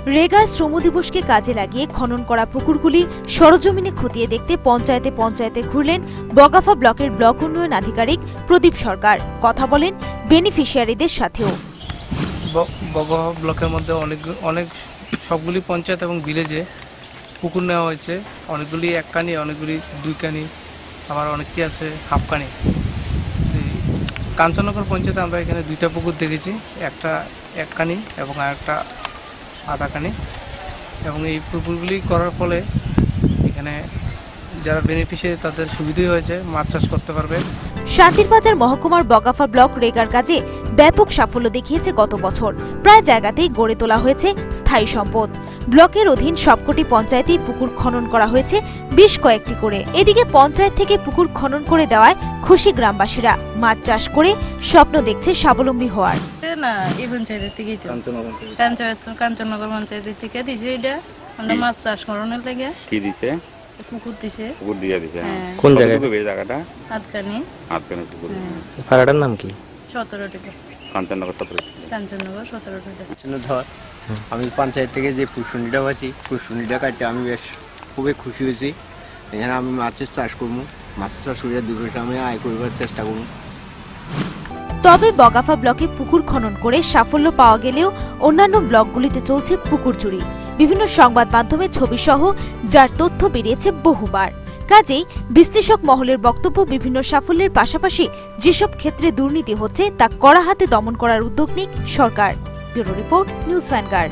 রেগার শ্রম দিবসকে কাজে লাগিয়ে খনন করা পুকুরগুলি সরজমিনে খতিয়ে দেখতে পঞ্চায়েতে ঘুরলেন বগাফা ব্লকের ব্লক উন্নয়ন আধিকারিক প্রদীপ সরকার। কথা বলেন বেনিফিশিয়ারিদের সাথেও। বগাফা ব্লকের মধ্যে অনেক সবগুলি পঞ্চায়েত এবং ভিলেজে পুকুর নেওয়া হয়েছে। অনেকগুলি এক কানি, অনেকগুলি দুই কানি, আবার অনেকটি আছে হাফ কানি। কাঞ্চননগর পঞ্চায়েতে আমরা এখানে দুইটা পুকুর দেখেছি, একটা এক কানি এবং আরেকটা আধা কানি। এবং এই পুকুরগুলি করার ফলে এখানে যারা বেনিফিশিয়ারি তাদের সুবিধাই হয়েছে, মাছ চাষ করতে পারবে। শান্তিরবাজার মহকুমার বগাফা ব্লক রেগার কাজে ব্যাপক সাফল্য দেখিয়েছে গত বছর। প্রায় জায়গাতেই গড়ে তোলা হয়েছে স্থায়ী সম্পদ। ব্লকের অধীন সবকটি পঞ্চায়েতেই পুকুর খনন করা হয়েছে বেশ কয়েকটি করে। এদিকে পঞ্চায়েত থেকে পুকুর খনন করে দেওয়ায় খুশি গ্রামবাসীরা। মাছ চাষ করে স্বপ্ন দেখছে স্বাবলম্বী হওয়ার। না, এই পঞ্চায়েতের থেকেই তো কাঞ্চননগর পঞ্চায়েতের থেকে দিছে। এটা আমরা মাছ চাষ করানোর লাগে কি দিছে, পুকুর দিছে। পুকুর দিয়ে দিছে। কোন জায়গায়? জায়গাটা হাতকানি পুকুর। পাড়াটার নাম কি? 17 টাকা। কাঞ্চননগর 17 টাকা। আমি পঞ্চায়েত থেকে যে পুষ্করণীটা পাচ্ছি, পুষ্করণীটা কাটতে আমি বেশ খুবই খুশি হয়েছি। এখানে আমি মাছের চাষ করবো, মাছের চাষ করে 2 পয়সা আমি আয় করবার চেষ্টা করবো। তবে বগাফা ব্লকে পুকুর খনন করে সাফল্য পাওয়া গেলেও অন্যান্য ব্লকগুলিতে চলছে পুকুর চুরি। বিভিন্ন সংবাদ মাধ্যমে ছবি সহ যার তথ্য বেরিয়েছে বহুবার। কাজেই বিশ্লেষক মহলের বক্তব্য, বিভিন্ন সাফল্যের পাশাপাশি যেসব ক্ষেত্রে দুর্নীতি হচ্ছে তা কড়া হাতে দমন করার উদ্যোগ নিক সরকার। Bureau report, news vanguard.